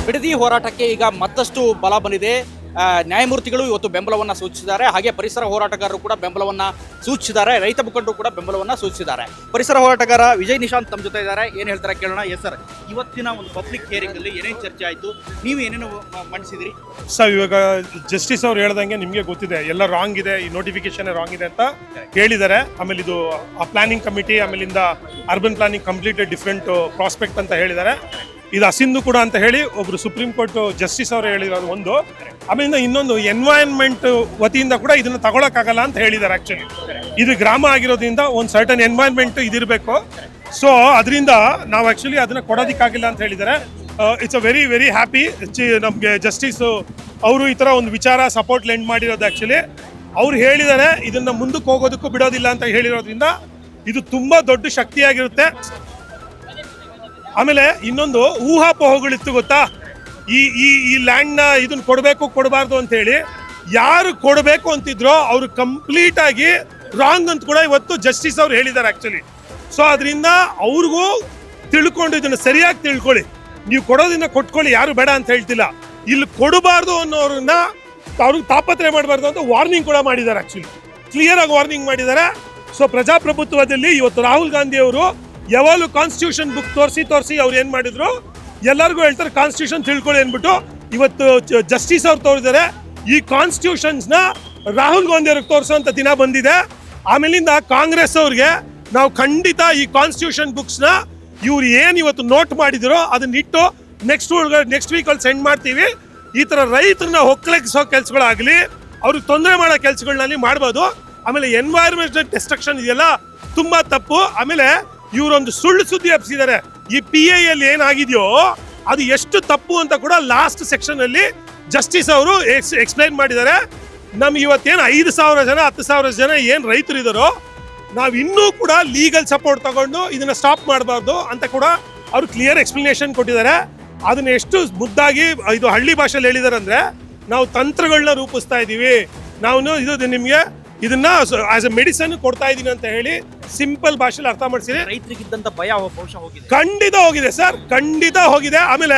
ಬಿಡದಿ ಹೋರಾಟಕ್ಕೆ ಈಗ ಮತ್ತಷ್ಟು ಬಲ ಬಂದಿದೆ. ನ್ಯಾಯಮೂರ್ತಿಗಳು ಇವತ್ತು ಬೆಂಬಲವನ್ನು ಸೂಚಿಸಿದ್ದಾರೆ. ಹಾಗೆ ಪರಿಸರ ಹೋರಾಟಗಾರರು ಕೂಡ ಬೆಂಬಲವನ್ನು ಸೂಚಿಸಿದ್ದಾರೆ. ರೈತ ಮುಖಂಡರು ಕೂಡ ಬೆಂಬಲವನ್ನು ಸೂಚಿಸಿದ್ದಾರೆ. ಪರಿಸರ ಹೋರಾಟಗಾರ ವಿಜಯ್ ನಿಶಾಂತ್ ತಮ್ಮ ಜೊತೆ ಇದ್ದಾರೆ. ಏನು ಹೇಳ್ತಾರೆ ಕೇಳೋಣ. ಎಸ್ ಸರ್, ಇವತ್ತಿನ ಒಂದು ಪಬ್ಲಿಕ್ ಹಿಯರಿಂಗ್ ಅಲ್ಲಿ ಏನೇನು ಚರ್ಚೆ ಆಯಿತು, ನೀವು ಏನೇನು ಮಂಡಿಸಿದ್ರಿ ಸರ್? ಇವಾಗ ಜಸ್ಟಿಸ್ ಅವ್ರು ಹೇಳ್ದಂಗೆ ನಿಮಗೆ ಗೊತ್ತಿದೆ, ಎಲ್ಲ ರಾಂಗ್ ಇದೆ, ಈ ನೋಟಿಫಿಕೇಶನ್ ರಾಂಗ್ ಇದೆ ಅಂತ ಹೇಳಿದ್ದಾರೆ. ಆಮೇಲೆ ಇದು ಆ ಪ್ಲಾನಿಂಗ್ ಕಮಿಟಿ, ಆಮೇಲಿಂದ urban planning complete different prospect ಅಂತ ಹೇಳಿದ್ದಾರೆ. ಇದು ಅಸಿಂಧು ಕೂಡ ಅಂತ ಹೇಳಿ ಒಬ್ರು ಸುಪ್ರೀಂ ಕೋರ್ಟ್ ಜಸ್ಟಿಸ್ ಅವರು ಹೇಳಿರೋದು ಒಂದು. ಆಮೇಲಿಂದ ಇನ್ನೊಂದು ಎನ್ವೈರನ್ಮೆಂಟ್ ವತಿಯಿಂದ ಕೂಡ ಇದನ್ನ ತಗೊಳಕ್ಕಾಗಲ್ಲ ಅಂತ ಹೇಳಿದ್ದಾರೆ. ಆಕ್ಚುಲಿ ಇದು ಗ್ರಾಮ ಆಗಿರೋದ್ರಿಂದ ಒಂದು ಸರ್ಟನ್ ಎನ್ವೈರನ್ಮೆಂಟ್ ಇದಿರಬೇಕು. ಸೊ ಅದರಿಂದ ನಾವು ಆಕ್ಚುಲಿ ಅದನ್ನ ಕೊಡೋದಿಕ್ಕಾಗಿಲ್ಲ ಅಂತ ಹೇಳಿದ್ದಾರೆ. It's a very very happy ನಮಗೆ ಜಸ್ಟಿಸ್ ಅವರು ಈ ಥರ ಒಂದು ವಿಚಾರ ಸಪೋರ್ಟ್ ಲೆಂಡ್ ಮಾಡಿರೋದು. ಆ್ಯಕ್ಚುಲಿ ಅವ್ರು ಹೇಳಿದ್ದಾರೆ ಇದನ್ನ ಮುಂದಕ್ಕೆ ಹೋಗೋದಕ್ಕೂ ಬಿಡೋದಿಲ್ಲ ಅಂತ ಹೇಳಿರೋದ್ರಿಂದ ಇದು ತುಂಬಾ ದೊಡ್ಡ ಶಕ್ತಿಯಾಗಿರುತ್ತೆ. ಆಮೇಲೆ ಇನ್ನೊಂದು ಊಹಾಪೋಹಗಳಿತ್ತು ಗೊತ್ತಾ, ಈ ಈ ಈ ಲ್ಯಾಂಡ್ನ ಇದನ್ನ ಕೊಡಬೇಕು ಕೊಡಬಾರ್ದು ಅಂತ ಹೇಳಿ. ಯಾರು ಕೊಡಬೇಕು ಅಂತಿದ್ರೋ ಅವರು ಕಂಪ್ಲೀಟ್ ಆಗಿ ರಾಂಗ್ ಅಂತ ಕೂಡ ಇವತ್ತು ಜಸ್ಟಿಸ್ ಅವ್ರು ಹೇಳಿದ್ದಾರೆ ಆ್ಯಕ್ಚುಲಿ. ಸೊ ಅದರಿಂದ ಅವ್ರಿಗೂ ತಿಳ್ಕೊಂಡು ಇದನ್ನು ಸರಿಯಾಗಿ ತಿಳ್ಕೊಳ್ಳಿ. ನೀವು ಕೊಡೋದನ್ನ ಕೊಟ್ಕೊಳ್ಳಿ, ಯಾರು ಬೇಡ ಅಂತ ಹೇಳ್ತಿಲ್ಲ. ಇಲ್ಲಿ ಕೊಡಬಾರ್ದು ಅನ್ನೋರನ್ನ ಅವ್ರಿಗೆ ತಾಪತ್ರೆ ಮಾಡಬಾರ್ದು ಅಂತ ವಾರ್ನಿಂಗ್ ಕೂಡ ಮಾಡಿದ್ದಾರೆ. ಆ್ಯಕ್ಚುಲಿ ಕ್ಲಿಯರ್ ಆಗಿ ವಾರ್ನಿಂಗ್ ಮಾಡಿದ್ದಾರೆ. ಸೊ ಪ್ರಜಾಪ್ರಭುತ್ವದಲ್ಲಿ ಇವತ್ತು ರಾಹುಲ್ ಗಾಂಧಿ ಅವರು ಯಾವಾಗಲೂ ಕಾನ್ಸ್ಟಿಟ್ಯೂಷನ್ ಬುಕ್ ತೋರಿಸಿ ಅವ್ರು ಏನು ಮಾಡಿದ್ರು, ಎಲ್ಲರಿಗೂ ಹೇಳ್ತಾರೆ ಕಾನ್ಸ್ಟಿಟ್ಯೂಷನ್ ತಿಳ್ಕೊಳ್ಳಿ ಅಂದ್ಬಿಟ್ಟು. ಇವತ್ತು ಜಸ್ಟಿಸ್ ಅವ್ರು ತೋರಿಸಿದ್ದಾರೆ. ಈ ಕಾನ್ಸ್ಟಿಟ್ಯೂಷನ್ಸ್ನ ರಾಹುಲ್ ಗಾಂಧಿ ಅವ್ರಿಗೆ ತೋರಿಸೋಂಥ ದಿನ ಬಂದಿದೆ. ಆಮೇಲಿಂದ ಕಾಂಗ್ರೆಸ್ ಅವ್ರಿಗೆ ನಾವು ಖಂಡಿತ ಈ ಕಾನ್ಸ್ಟಿಟ್ಯೂಷನ್ ಬುಕ್ಸ್ನ ಇವ್ರು ಏನು ಇವತ್ತು ನೋಟ್ ಮಾಡಿದಿರೋ ಅದನ್ನಿಟ್ಟು ನೆಕ್ಸ್ಟ್ ವೀಕಲ್ಲಿ ಸೆಂಡ್ ಮಾಡ್ತೀವಿ. ಈ ಥರ ರೈತರನ್ನ ಹೊಕ್ಕಲೆಗಿಸೋ ಕೆಲಸಗಳಾಗಲಿ, ಅವ್ರಿಗೆ ತೊಂದರೆ ಮಾಡೋ ಕೆಲಸಗಳನ್ನಲ್ಲಿ ಮಾಡ್ಬೋದು. ಆಮೇಲೆ ಎನ್ವೈರನ್ಮೆಂಟಲ್ ಡಿಸ್ಟ್ರಕ್ಷನ್ ಇದೆಯಲ್ಲ ತುಂಬ ತಪ್ಪು. ಆಮೇಲೆ ಇವರೊಂದು ಸುಳ್ಳು ಸುದ್ದಿ ಹಬ್ಬಿಸಿದ್ದಾರೆ. ಈ PI ಅಲ್ಲಿ ಏನಾಗಿದೆಯೋ ಅದು ಎಷ್ಟು ತಪ್ಪು ಅಂತ ಕೂಡ ಲಾಸ್ಟ್ ಸೆಕ್ಷನ್ ಅಲ್ಲಿ ಜಸ್ಟಿಸ್ ಅವರು ಎಕ್ಸ್ಪ್ಲೈನ್ ಮಾಡಿದ್ದಾರೆ. ನಮ್ಗೆ ಇವತ್ತೇನು 5,000 ಜನ 10,000 ಜನ ಏನು ರೈತರು ಇದ್ದಾರೋ ನಾವು ಇನ್ನೂ ಕೂಡ ಲೀಗಲ್ ಸಪೋರ್ಟ್ ತಗೊಂಡು ಇದನ್ನ ಸ್ಟಾಪ್ ಮಾಡಬಾರ್ದು ಅಂತ ಕೂಡ ಅವರು ಕ್ಲಿಯರ್ ಎಕ್ಸ್ಪ್ಲನೇಷನ್ ಕೊಟ್ಟಿದ್ದಾರೆ. ಅದನ್ನ ಎಷ್ಟು ಮುದ್ದಾಗಿ ಇದು ಹಳ್ಳಿ ಭಾಷೆಯಲ್ಲಿ ಹೇಳಿದ್ದಾರೆ ಅಂದ್ರೆ, ನಾವು ತಂತ್ರಗಳನ್ನ ರೂಪಿಸ್ತಾ ಇದ್ದೀವಿ, ನಾವು ಇದು ನಿಮಗೆ ಇದನ್ನ ಆಸ್ ಎ ಮೆಡಿಸನ್ ಕೊಡ್ತಾ ಇದೀನಿ ಅಂತ ಹೇಳಿ ಸಿಂಪಲ್ ಭಾಷೆಯಲ್ಲಿ ಅರ್ಥ ಮಾಡಿಸಿದ್ರೆ ರೈತರಿಗಿದ್ದಂತ ಭಯ ಬಹುಶಃ ಹೋಗಿದೆ. ಖಂಡಿತ ಹೋಗಿದೆ ಸರ್, ಖಂಡಿತ ಹೋಗಿದೆ. ಆಮೇಲೆ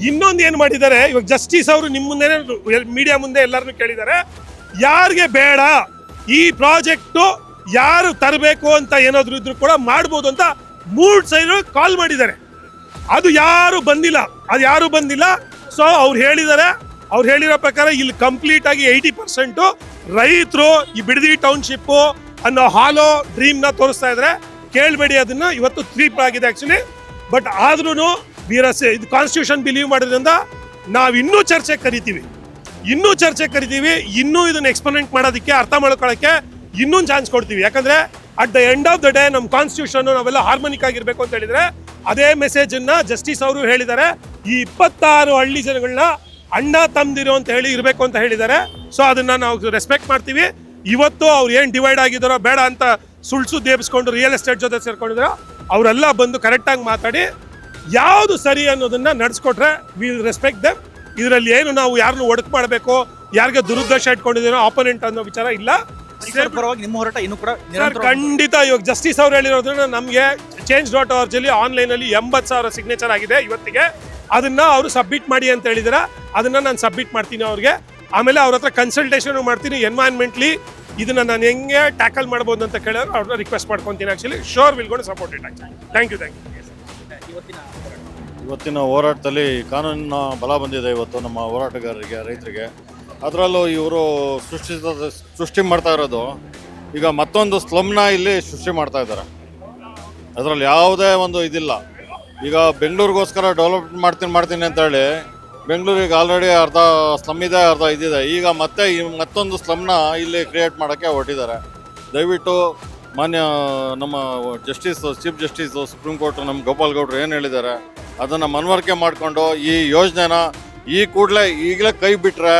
ಇನ್ನೊಂದು ಏನು ಮಾಡಿದ್ದಾರೆ, ಇವಾಗ ಜಸ್ಟಿಸ್ ಅವರು ನಿಮ್ಮ ಮುಂದೆ ಮೀಡಿಯಾ ಮುಂದೆ ಎಲ್ಲರನ್ನು ಕೇಳಿದ್ದಾರೆ, ಯಾರಿಗೆ ಬೇಡ ಈ ಪ್ರಾಜೆಕ್ಟು ಯಾರು ತರಬೇಕು ಅಂತ ಏನಾದ್ರು ಇದ್ರು ಕೂಡ ಮಾಡ್ಬೋದು ಅಂತ 3 ಸೈಡ್ ಕಾಲ್ ಮಾಡಿದ್ದಾರೆ. ಅದು ಯಾರು ಬಂದಿಲ್ಲ. ಸೊ ಅವ್ರು ಹೇಳಿರೋ ಪ್ರಕಾರ ಇಲ್ಲಿ ಕಂಪ್ಲೀಟ್ ಆಗಿ 80% ರೈತರು ಈ ಬಿಡದಿ ಟೌನ್ಶಿಪ್ ಅನ್ನೋ ಹಾಲೋ ಡ್ರೀಮ್ನ ತೋರಿಸ್ತಾ ಇದ್ದಾರೆ. ಕೇಳಬೇಡಿ, ಅದನ್ನ ಇವತ್ತು 3 ಆಗಿದೆ ಆಕ್ಚುಲಿ. ಬಟ್ ಆದ್ರೂ ಇದು ಕಾನ್ಸ್ಟಿಟ್ಯೂಷನ್ ಬಿಲೀವ್ ಮಾಡೋದ್ರಿಂದ ನಾವು ಇನ್ನೂ ಚರ್ಚೆ ಕರಿತೀವಿ, ಇನ್ನೂ ಇದನ್ನ ಎಕ್ಸ್ಪೋನೆಂಟ್ ಮಾಡೋದಕ್ಕೆ, ಅರ್ಥ ಮಾಡ್ಕೊಳ್ಳೋಕ್ಕೆ ಇನ್ನೊಂದು ಚಾನ್ಸ್ ಕೊಡ್ತೀವಿ. ಯಾಕಂದ್ರೆ at the end of the day ನಮ್ಮ ಕಾನ್ಸ್ಟಿಟ್ಯೂಷನ್ ನಾವೆಲ್ಲ ಹಾರ್ಮೋನಿಕ್ ಆಗಿರ್ಬೇಕು ಅಂತ ಹೇಳಿದ್ರೆ ಅದೇ ಮೆಸೇಜ್ ಅನ್ನ ಜಸ್ಟಿಸ್ ಅವರು ಹೇಳಿದ್ದಾರೆ. ಈ 26 ಹಳ್ಳಿ ಜನಗಳನ್ನ ಅಣ್ಣ ತಮ್ಮದಿರು ಅಂತ ಹೇಳಿ ಇರಬೇಕು ಅಂತ ಹೇಳಿದ್ದಾರೆ. ಸೊ ಅದನ್ನ ನಾವು ರೆಸ್ಪೆಕ್ಟ್ ಮಾಡ್ತೀವಿ. ಇವತ್ತು ಅವ್ರು ಏನು ಡಿವೈಡ್ ಆಗಿದ್ದಾರೋ ಬೇಡ ಅಂತ ಸುಳ್ಳು ದೇಬಿಸ್ಕೊಂಡು ರಿಯಲ್ ಎಸ್ಟೇಟ್ ಜೊತೆ ಸೇರ್ಕೊಂಡಿದ್ದಾರೋ ಅವರೆಲ್ಲ ಬಂದು ಕರೆಕ್ಟಾಗಿ ಮಾತಾಡಿ ಯಾವುದು ಸರಿ ಅನ್ನೋದನ್ನ ನಡೆಸ್ಕೊಟ್ರೆ ವಿಲ್ ರೆಸ್ಪೆಕ್ಟ್ ದೆಮ್. ಇದರಲ್ಲಿ ಏನು ನಾವು ಯಾರನ್ನು ಒಡಕ್ ಮಾಡಬೇಕು, ಯಾರಿಗೆ ದುರುದ್ದೇಶ ಇಟ್ಕೊಂಡಿದ್ದೀರೋ ಆಪೋನೆಂಟ್ ಅನ್ನೋ ವಿಚಾರ ಇಲ್ಲ. ನಿಮ್ಮ ಹೋರಾಟ ಇನ್ನೂ ಕೂಡ ಖಂಡಿತ ಇವಾಗ ಜಸ್ಟಿಸ್ ಅವ್ರು ಹೇಳಿರೋದ್ರಿಂದ ನಮಗೆ change.org ಆನ್ಲೈನ್ ಅಲ್ಲಿ 80,000 ಸಿಗ್ನೇಚರ್ ಆಗಿದೆ ಇವತ್ತಿಗೆ. ಅದನ್ನ ಅವರು ಸಬ್ಮಿಟ್ ಮಾಡಿ ಅಂತ ಹೇಳಿದಾರೆ. ಅದನ್ನ ನಾನು ಸಬ್ಮಿಟ್ ಮಾಡ್ತೀನಿ ಅವ್ರಿಗೆ. ಆಮೇಲೆ ಅವ್ರ ಹತ್ರ ಕನ್ಸಲ್ಟೇಷನ್ ಮಾಡ್ತೀನಿ ಎನ್ವೈರನ್ಮೆಂಟ್ಲಿ ಇದನ್ನ ನಾನು ಹೆಂಗೆ ಟ್ಯಾಕಲ್ ಮಾಡ್ಬೋದು ಅಂತ ಕೇಳಿದ್ರೆ ಅವ್ರನ್ನ ರಿಕ್ವೆಸ್ಟ್ ಮಾಡ್ಕೊತೀನಿ. Actually sure will gonna support it. Thank you. ಇವತ್ತಿನ ಹೋರಾಟದಲ್ಲಿ ಕಾನೂನಿನ ಬಲ ಬಂದಿದೆ ಇವತ್ತು ನಮ್ಮ ಹೋರಾಟಗಾರರಿಗೆ, ರೈತರಿಗೆ. ಅದರಲ್ಲೂ ಇವರು ಸೃಷ್ಟಿ ಮಾಡ್ತಾ ಇರೋದು ಈಗ ಮತ್ತೊಂದು ಸ್ಲಮ್ನ ಇಲ್ಲಿ ಸೃಷ್ಟಿ ಮಾಡ್ತಾ ಇದ್ದಾರೆ. ಅದರಲ್ಲಿ ಯಾವುದೇ ಒಂದು ಇದಿಲ್ಲ. ಈಗ ಬೆಂಗಳೂರಿಗೋಸ್ಕರ ಡೆವಲಪ್ಮೆಂಟ್ ಮಾಡ್ತೀನಿ ಅಂತ ಹೇಳಿ ಬೆಂಗಳೂರಿಗೆ ಆಲ್ರೆಡಿ ಅರ್ಧ ಸ್ಲಮ್ ಇದೆ, ಅರ್ಧ ಇದಿದೆ. ಈಗ ಮತ್ತೆ ಮತ್ತೊಂದು ಸ್ಲಮ್ನ ಇಲ್ಲಿ ಕ್ರಿಯೇಟ್ ಮಾಡೋಕ್ಕೆ ಹೊರಟಿದ್ದಾರೆ. ದಯವಿಟ್ಟು ಮಾನ್ಯ ನಮ್ಮ ಚೀಫ್ ಜಸ್ಟಿಸು ಸುಪ್ರೀಂ ಕೋರ್ಟ್ ನಮ್ಮ ಗೋಪಾಲ್ ಗೌಡ್ರು ಏನು ಹೇಳಿದ್ದಾರೆ ಅದನ್ನು ಮನವರಿಕೆ ಮಾಡಿಕೊಂಡು ಈ ಯೋಜನೆನ ಈಗಲೇ ಕೈ ಬಿಟ್ಟರೆ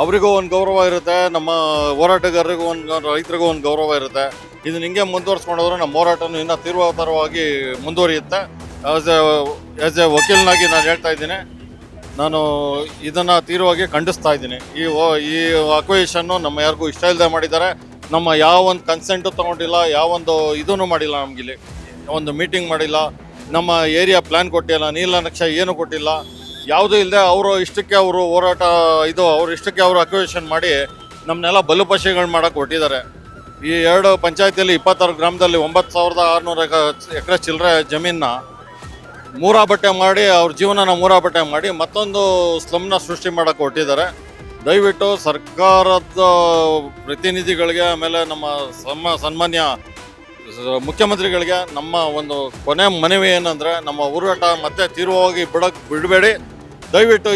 ಅವರಿಗೂ ಒಂದು ಗೌರವ ಇರುತ್ತೆ, ನಮ್ಮ ಹೋರಾಟಗಾರರಿಗೂ ರೈತರಿಗೂ ಒಂದು ಗೌರವ ಇರುತ್ತೆ. ಇದನ್ನ ಹಿಂಗೆ ಮುಂದುವರ್ಸ್ಕೊಂಡೋದ್ರೆ ನಮ್ಮ ಹೋರಾಟನೂ ಇನ್ನೂ ತೀವ್ರತರವಾಗಿ ಮುಂದುವರಿಯುತ್ತೆ. ಆಸ್ ಎ ವಕೀಲನಾಗಿ ನಾನು ಹೇಳ್ತಾ ಇದ್ದೀನಿ, ನಾನು ಇದನ್ನು ತೀವ್ರವಾಗಿ ಖಂಡಿಸ್ತಾ ಇದ್ದೀನಿ. ಈ ಅಕ್ವಿಷನ್ನು ನಮ್ಮ ಯಾರಿಗೂ ಇಷ್ಟ ಇಲ್ಲದೆ ಮಾಡಿದ್ದಾರೆ. ನಮ್ಮ ಯಾವೊಂದು ಕನ್ಸೆಂಟು ತೊಗೊಂಡಿಲ್ಲ, ಯಾವೊಂದು ಇದೂ ಮಾಡಿಲ್ಲ, ನಮಗಿಲ್ಲಿ ಒಂದು ಮೀಟಿಂಗ್ ಮಾಡಿಲ್ಲ, ನಮ್ಮ ಏರಿಯಾ ಪ್ಲ್ಯಾನ್ ಕೊಟ್ಟಿಲ್ಲ, ನೀಲ ನಕ್ಷೆ ಏನು ಕೊಟ್ಟಿಲ್ಲ. ಯಾವುದೂ ಇಲ್ಲದೆ ಅವರು ಇಷ್ಟಕ್ಕೆ ಅವರು ಹೋರಾಟ ಅವ್ರ ಇಷ್ಟಕ್ಕೆ ಅವರು ಅಕ್ವಿಷನ್ ಮಾಡಿ ನಮ್ಮನ್ನೆಲ್ಲ ಬಲುಪಶಿಗಳು ಮಾಡೋಕೆ ಹೊಟ್ಟಿದ್ದಾರೆ. ಈ 2 ಪಂಚಾಯತಿಯಲ್ಲಿ 26 ಗ್ರಾಮದಲ್ಲಿ 9,600 ಎಕರೆ ಚಿಲ್ಲರೆ ಜಮೀನನ್ನ ಮೂರಾಬಟ್ಟೆ ಮಾಡಿ ಅವ್ರ ಜೀವನನ ಮೂರಾಬಟ್ಟೆ ಮಾಡಿ ಮತ್ತೊಂದು ಸ್ಲಮ್ನ ಸೃಷ್ಟಿ ಮಾಡೋಕೆ ಹೊಟ್ಟಿದ್ದಾರೆ. ದಯವಿಟ್ಟು ಸರ್ಕಾರದ ಪ್ರತಿನಿಧಿಗಳಿಗೆ ಆಮೇಲೆ ನಮ್ಮ ಸನ್ಮಾನ್ಯ ಮುಖ್ಯಮಂತ್ರಿಗಳಿಗೆ ನಮ್ಮ ಒಂದು ಕೊನೆ ಮನವಿ ಏನಂದರೆ, ನಮ್ಮ ಹೋರಾಟ ಮತ್ತೆ ತೀವ್ರವಾಗಿ ಬಿಡಬೇಡಿ. ದಯವಿಟ್ಟು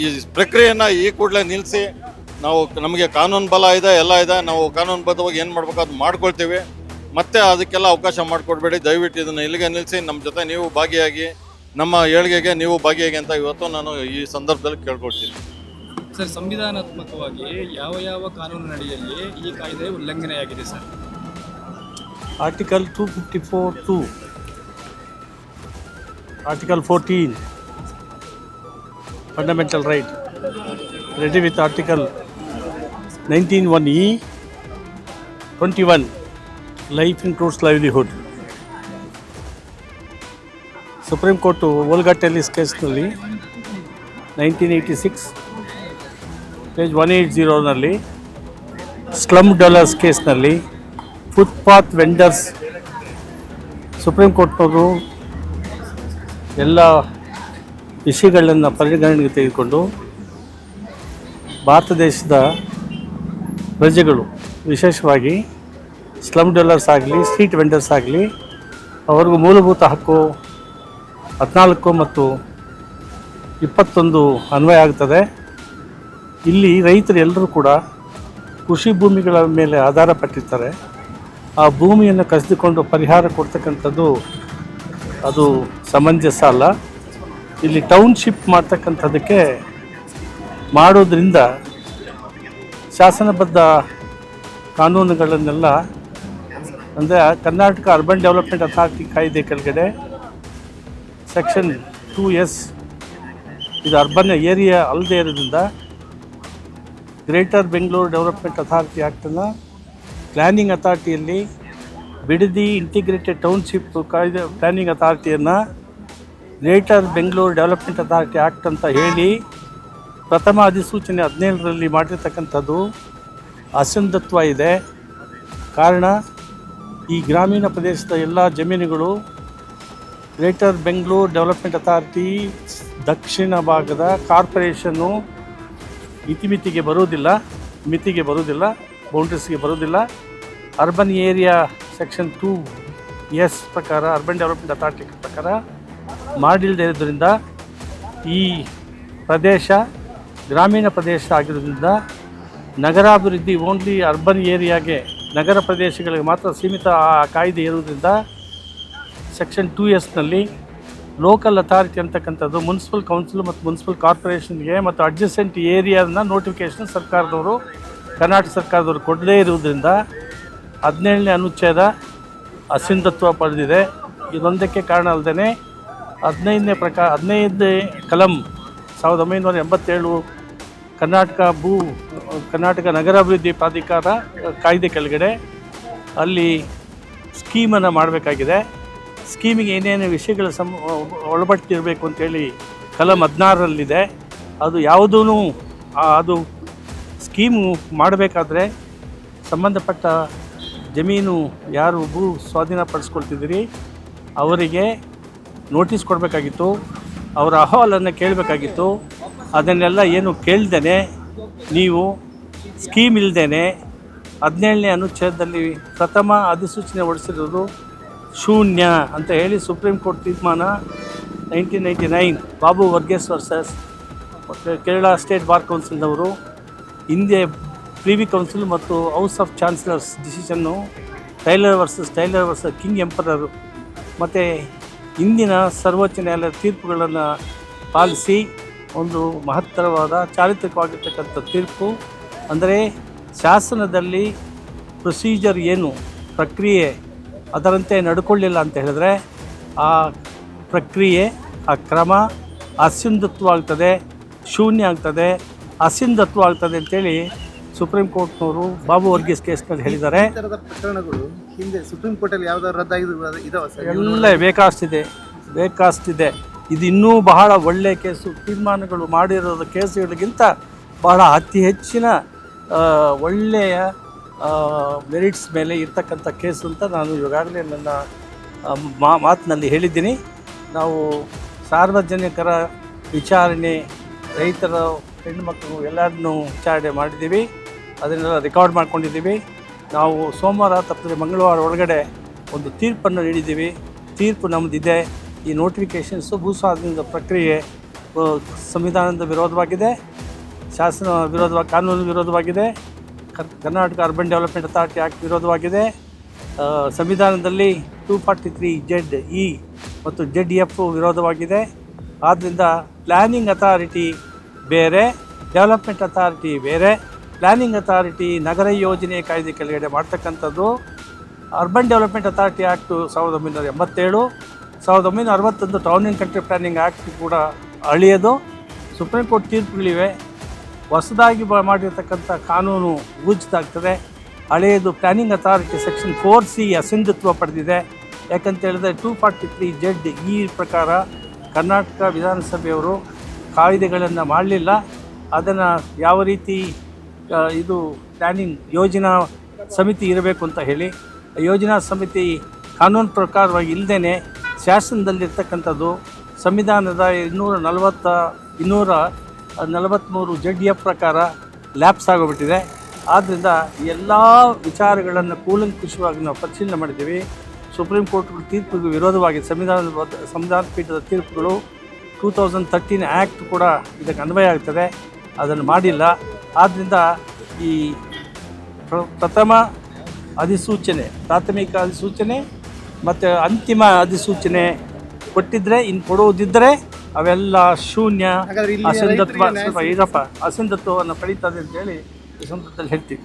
ಈ ಪ್ರಕ್ರಿಯೆಯನ್ನು ಈ ಕೂಡಲೇ ನಿಲ್ಲಿಸಿ. ನಮಗೆ ಕಾನೂನು ಬಲ ಇದೆ, ಎಲ್ಲ ಇದೆ. ನಾವು ಕಾನೂನುಬದ್ಧವಾಗಿ ಏನು ಮಾಡಬೇಕು ಅದು ಮಾಡ್ಕೊಳ್ತೀವಿ. ಮತ್ತೆ ಅದಕ್ಕೆಲ್ಲ ಅವಕಾಶ ಮಾಡಿಕೊಡ್ಬೇಡಿ. ದಯವಿಟ್ಟು ಇದನ್ನು ಇಲ್ಲಿಗೆ ನಿಲ್ಲಿಸಿ. ನಮ್ಮ ಜೊತೆ ನೀವು ಭಾಗಿಯಾಗಿ, ನಮ್ಮ ಏಳಿಗೆಗೆ ನೀವು ಭಾಗಿಯಾಗಿ ಅಂತ ಇವತ್ತು ನಾನು ಈ ಸಂದರ್ಭದಲ್ಲಿ ಕೇಳ್ಕೊಳ್ತೀನಿ. ಸರ್, ಸಂವಿಧಾನಾತ್ಮಕವಾಗಿ ಯಾವ ಕಾನೂನಿನಡಿಯಲ್ಲಿ ಈ ಕಾಯ್ದೆ ಉಲ್ಲಂಘನೆಯಾಗಿದೆ sir? Article 254(2), Article 14, Fundamental Right, ready with Article 19(1)(e), 21, Life includes livelihood. Supreme court Olga Tellis ಕೇಸ್ನಲ್ಲಿ 1986 ಪೇಜ್ 180ನಲ್ಲಿ, ಸ್ಲಮ್ ಡಾಲರ್ಸ್ ಕೇಸ್ನಲ್ಲಿ, ಫುಟ್ಪಾತ್ ವೆಂಡರ್ಸ್, ಸುಪ್ರೀಂ ಕೋರ್ಟ್ನವರು ಎಲ್ಲ ವಿಷಯಗಳನ್ನು ಪರಿಗಣನೆಗೆ ತೆಗೆದುಕೊಂಡು ಭಾರತ ದೇಶದ ಪ್ರಜೆಗಳು, ವಿಶೇಷವಾಗಿ ಸ್ಲಮ್ ಡಾಲರ್ಸ್ ಆಗಲಿ, ಸ್ಟ್ರೀಟ್ ವೆಂಡರ್ಸ್ ಆಗಲಿ, ಅವ್ರಿಗೂ ಮೂಲಭೂತ ಹಕ್ಕು 14 ಮತ್ತು 21 ಅನ್ವಯ ಆಗ್ತದೆ. ಇಲ್ಲಿ ರೈತರು ಎಲ್ಲರೂ ಕೂಡ ಕೃಷಿ ಭೂಮಿಗಳ ಮೇಲೆ ಆಧಾರ ಪಟ್ಟಿರ್ತಾರೆ. ಆ ಭೂಮಿಯನ್ನು ಕಸಿದುಕೊಂಡು ಪರಿಹಾರ ಕೊಡ್ತಕ್ಕಂಥದ್ದು ಅದು ಸಮಂಜಸ ಅಲ್ಲ. ಇಲ್ಲಿ ಟೌನ್ಶಿಪ್ ಮಾಡ್ತಕ್ಕಂಥದ್ದಕ್ಕೆ ಮಾಡೋದ್ರಿಂದ ಶಾಸನಬದ್ಧ ಕಾನೂನುಗಳನ್ನೆಲ್ಲ, ಅಂದರೆ ಕರ್ನಾಟಕ ಅರ್ಬನ್ ಡೆವಲಪ್ಮೆಂಟ್ ಅಥಾರಿಟಿ ಕಾಯ್ದೆ ಕೆಳಗಡೆ ಸೆಕ್ಷನ್ 2(s), ಇದು ಅರ್ಬನ್ ಏರಿಯಾ ಅಲ್ಲದೆ ಇರೋದ್ರಿಂದ ಗ್ರೇಟರ್ ಬೆಂಗಳೂರು ಡೆವಲಪ್ಮೆಂಟ್ ಅಥಾರಿಟಿ ಆ್ಯಕ್ಟನ್ನು ಪ್ಲ್ಯಾನಿಂಗ್ ಅಥಾರಿಟಿಯಲ್ಲಿ ಬಿಡದಿ ಇಂಟಿಗ್ರೇಟೆಡ್ ಟೌನ್ಶಿಪ್ ಕಾಯ್ದೆ ಪ್ಲ್ಯಾನಿಂಗ್ ಅಥಾರಿಟಿಯನ್ನು greater Bengaluru development authority act ಅಂತ ಹೇಳಿ ಪ್ರಥಮ ಅಧಿಸೂಚನೆ 17ರಲ್ಲಿ ಮಾಡಿರ್ತಕ್ಕಂಥದ್ದು ಅಸಂಧತ್ವ ಇದೆ. ಕಾರಣ, ಈ ಗ್ರಾಮೀಣ ಪ್ರದೇಶದ ಎಲ್ಲ ಜಮೀನುಗಳು ಗ್ರೇಟರ್ ಬೆಂಗಳೂರು ಡೆವಲಪ್ಮೆಂಟ್ ಅಥಾರಿಟಿ ದಕ್ಷಿಣ ಭಾಗದ ಕಾರ್ಪೊರೇಷನ್ನು ಮಿತಿಗೆ ಬರುವುದಿಲ್ಲ, ಬೌಂಡ್ರೀಸ್ಗೆ ಬರುವುದಿಲ್ಲ. ಅರ್ಬನ್ ಏರಿಯಾ ಸೆಕ್ಷನ್ 2(s) ಪ್ರಕಾರ, ಅರ್ಬನ್ ಡೆವಲಪ್ಮೆಂಟ್ ಅಥಾರಿಟಿ ಪ್ರಕಾರ ಮಾಡಿಲ್ಲದೆ ಇರೋದ್ರಿಂದ ಈ ಪ್ರದೇಶ ಗ್ರಾಮೀಣ ಪ್ರದೇಶ ಆಗಿರೋದ್ರಿಂದ ನಗರಾಭಿವೃದ್ಧಿ ಓನ್ಲಿ ಅರ್ಬನ್ ಏರಿಯಾಗೆ, ನಗರ ಪ್ರದೇಶಗಳಿಗೆ ಮಾತ್ರ ಸೀಮಿತ ಆ ಕಾಯ್ದೆ ಇರುವುದರಿಂದ ಸೆಕ್ಷನ್ 2(s)ನಲ್ಲಿ ಲೋಕಲ್ ಅಥಾರಿಟಿ ಅಂತಕ್ಕಂಥದ್ದು ಮುನ್ಸಿಪಲ್ ಕೌನ್ಸಿಲ್ ಮತ್ತು ಮುನ್ಸಿಪಲ್ ಕಾರ್ಪೊರೇಷನ್ಗೆ ಮತ್ತು ಅಡ್ಜಸೆಂಟ್ ಏರಿಯಾನ ನೋಟಿಫಿಕೇಷನ್ ಸರ್ಕಾರದವರು, ಕರ್ನಾಟಕ ಸರ್ಕಾರದವರು ಕೊಡದೇ ಇರುವುದರಿಂದ 17ನೇ ಅನುಚ್ಛೇದ ಅಸಿಂಧತ್ವ ಪಡೆದಿದೆ. ಇದೊಂದಕ್ಕೆ ಕಾರಣ ಅಲ್ಲದೆ 15ನೇ ಕಲಂ 1987 ಕರ್ನಾಟಕ ನಗರಾಭಿವೃದ್ಧಿ ಪ್ರಾಧಿಕಾರ ಕಾಯ್ದೆ ಕೆಳಗಡೆ ಅಲ್ಲಿ ಸ್ಕೀಮನ್ನು ಮಾಡಬೇಕಾಗಿದೆ. ಸ್ಕೀಮಿಗೆ ಏನೇನು ವಿಷಯಗಳ ಒಳಪಟ್ಟಿರಬೇಕು ಅಂತೇಳಿ ಕಲಂ 16ರಲ್ಲಿದೆ. ಅದು ಯಾವುದೂ ಅದು ಸ್ಕೀಮು ಮಾಡಬೇಕಾದ್ರೆ ಸಂಬಂಧಪಟ್ಟ ಜಮೀನು ಯಾರು ಭೂ ಸ್ವಾಧೀನಪಡಿಸ್ಕೊಳ್ತಿದ್ದೀರಿ ಅವರಿಗೆ ನೋಟಿಸ್ ಕೊಡಬೇಕಾಗಿತ್ತು, ಅವರ ಅಹವಾಲನ್ನು ಕೇಳಬೇಕಾಗಿತ್ತು. ಅದನ್ನೆಲ್ಲ ಏನು ಕೇಳ್ದೇನೆ ನೀವು ಸ್ಕೀಮ್ ಇಲ್ಲದೇನೆ 17ನೇ ಅನುಚ್ಛೇದದಲ್ಲಿ ಪ್ರಥಮ ಅಧಿಸೂಚನೆ ಹೊರಡಿಸಿರೋದು ಶೂನ್ಯ ಅಂತ ಹೇಳಿ ಸುಪ್ರೀಂ ಕೋರ್ಟ್ ತೀರ್ಮಾನ 1999 Babu Varghese versus Kerala state bar ಕೌನ್ಸಿಲ್ನವರು, ಹಿಂದೆ ಪ್ರಿವಿ ಕೌನ್ಸಿಲ್ ಮತ್ತು ಹೌಸ್ ಆಫ್ ಚಾನ್ಸಲರ್ಸ್ ಡಿಸಿಷನ್ನು, ಟೈಲರ್ ವರ್ಸಸ್ ಕಿಂಗ್ ಎಂಪರರ್ ಮತ್ತು ಇಂದಿನ ಸರ್ವೋಚ್ಚ ನ್ಯಾಯಾಲಯದ ತೀರ್ಪುಗಳನ್ನು ಪಾಲಿಸಿ ಒಂದು ಮಹತ್ತರವಾದ ಚಾರಿತ್ರಿಕವಾಗಿರ್ತಕ್ಕಂಥ ತೀರ್ಪು. ಅಂದರೆ ಶಾಸನದಲ್ಲಿ ಪ್ರೊಸೀಜರ್ ಏನು, ಪ್ರಕ್ರಿಯೆ ಅದರಂತೆ ನಡ್ಕೊಳ್ಳಿಲ್ಲ ಅಂತ ಹೇಳಿದ್ರೆ ಆ ಪ್ರಕ್ರಿಯೆ, ಆ ಕ್ರಮ ಅಸಿಂಧತ್ವ ಆಗ್ತದೆ, ಶೂನ್ಯ ಆಗ್ತದೆ, ಅಸಿಂಧತ್ವ ಆಗ್ತದೆ ಅಂತೇಳಿ ಸುಪ್ರೀಂ ಕೋರ್ಟ್ನವರು ಬಾಬು ವರ್ಗೀಸ್ ಕೇಸ್ನಲ್ಲಿ ಹೇಳಿದ್ದಾರೆ. ಪ್ರಕರಣಗಳು ಹಿಂದೆ ಸುಪ್ರೀಂ ಕೋರ್ಟಲ್ಲಿ ಯಾವ್ದಾದ್ರು ರದ್ದಾಗಿದ್ದು ಇದಾವೆ ಸರ್? ಎಲ್ಲ ಬೇಕಾಷ್ಟಿದೆ. ಇದು ಇನ್ನೂ ಬಹಳ ಒಳ್ಳೆಯ ಕೇಸು. ತೀರ್ಮಾನಗಳು ಮಾಡಿರೋದು ಕೇಸುಗಳಿಗಿಂತ ಬಹಳ ಅತಿ ಹೆಚ್ಚಿನ ಒಳ್ಳೆಯ ಮೆರಿಟ್ಸ್ ಮೇಲೆ ಇರ್ತಕ್ಕಂಥ ಕೇಸು ಅಂತ ನಾನು ಈಗಾಗಲೇ ನನ್ನ ಮಾತಿನಲ್ಲಿ ಹೇಳಿದ್ದೀನಿ. ನಾವು ಸಾರ್ವಜನಿಕರ ವಿಚಾರಣೆ, ರೈತರ ಹೆಣ್ಣುಮಕ್ಕಳು ಎಲ್ಲರನ್ನೂ ವಿಚಾರಣೆ ಮಾಡಿದ್ದೀವಿ, ಅದನ್ನೆಲ್ಲ ರೆಕಾರ್ಡ್ ಮಾಡ್ಕೊಂಡಿದ್ದೀವಿ. ನಾವು ಸೋಮವಾರ ತಪ್ಪಿದ್ರೆ ಮಂಗಳವಾರ ಒಳಗಡೆ ಒಂದು ತೀರ್ಪನ್ನು ನೀಡಿದ್ದೀವಿ. ತೀರ್ಪು ನಮ್ಮದಿದೆ. ಈ ನೋಟಿಫಿಕೇಷನ್ಸು ಭೂಸ್ವಾಧೀನದ ಪ್ರಕ್ರಿಯೆ ಸಂವಿಧಾನದ ವಿರೋಧವಾಗಿದೆ, ಶಾಸನ ವಿರೋಧವಾಗಿ, ಕಾನೂನು ವಿರೋಧವಾಗಿದೆ, Karnataka urban development authority act ವಿರೋಧವಾಗಿದೆ, ಸಂವಿಧಾನದಲ್ಲಿ 243ZE ಮತ್ತು ZF ವಿರೋಧವಾಗಿದೆ. ಆದ್ದರಿಂದ ಪ್ಲ್ಯಾನಿಂಗ್ ಅಥಾರಿಟಿ ಬೇರೆ, ಡೆವಲಪ್ಮೆಂಟ್ ಅಥಾರಿಟಿ ಬೇರೆ. ಪ್ಲ್ಯಾನಿಂಗ್ ಅಥಾರಿಟಿ ನಗರ ಯೋಜನೆ ಕಾಯ್ದೆ ಕೆಳಗಡೆ ಮಾಡ್ತಕ್ಕಂಥದ್ದು. Urban development authority act 1987, 1961 town and country planning act ಕೂಡ ಹಳೆಯದು. ಸುಪ್ರೀಂ ಕೋರ್ಟ್ ತೀರ್ಪುಗಳಿವೆ. ಹೊಸದಾಗಿ ಮಾಡಿರ್ತಕ್ಕಂಥ ಕಾನೂನು ಊರ್ಜಿತಾಗ್ತದೆ. ಹಳೆಯದು ಪ್ಲ್ಯಾನಿಂಗ್ ಅಥಾರಿಟಿ ಸೆಕ್ಷನ್ 4C ಅಸಿಂಧುತ್ವ ಪಡೆದಿದೆ. ಯಾಕಂತ ಹೇಳಿದ್ರೆ 243ZE ಪ್ರಕಾರ ಕರ್ನಾಟಕ ವಿಧಾನಸಭೆಯವರು ಕಾಯ್ದೆಗಳನ್ನು ಮಾಡಲಿಲ್ಲ. ಅದನ್ನು ಯಾವ ರೀತಿ ಇದು ಪ್ಲ್ಯಾನಿಂಗ್ ಯೋಜನಾ ಸಮಿತಿ ಇರಬೇಕು ಅಂತ ಹೇಳಿ, ಯೋಜನಾ ಸಮಿತಿ ಕಾನೂನು ಪ್ರಕಾರವಾಗಿ ಇಲ್ಲದೇ ಶಾಸನದಲ್ಲಿರ್ತಕ್ಕಂಥದ್ದು ಸಂವಿಧಾನದ 243 ZF ಪ್ರಕಾರ ಲ್ಯಾಪ್ಸ್ ಆಗೋಗ್ಬಿಟ್ಟಿದೆ. ಆದ್ದರಿಂದ ಎಲ್ಲ ವಿಚಾರಗಳನ್ನು ಕೂಲಂಕುಷವಾಗಿ ನಾವು ಪರಿಶೀಲನೆ ಮಾಡಿದ್ದೀವಿ. ಸುಪ್ರೀಂ ಕೋರ್ಟ್ ತೀರ್ಪಿಗೆ ವಿರೋಧವಾಗಿ ಸಂವಿಧಾನ ಪೀಠದ ತೀರ್ಪುಗಳು 2013 ಆ್ಯಕ್ಟ್ ಕೂಡ ಇದಕ್ಕೆ ಅನ್ವಯ ಆಗ್ತದೆ, ಅದನ್ನು ಮಾಡಿಲ್ಲ. ಆದ್ದರಿಂದ ಈ ಪ್ರಥಮ ಅಧಿಸೂಚನೆ, ಪ್ರಾಥಮಿಕ ಅಧಿಸೂಚನೆ ಮತ್ತು ಅಂತಿಮ ಅಧಿಸೂಚನೆ ಕೊಟ್ಟಿದ್ದರೆ, ಇನ್ನು ಕೊಡುವುದಿದ್ದರೆ ಅವೆಲ್ಲ ಶೂನ್ಯ, ಅಸಿಂಧತ್ವವನ್ನು ಪಡೀತದೆ ಅಂತೇಳಿ ಈ ಸಂದರ್ಭದಲ್ಲಿ ಹೇಳ್ತೀವಿ.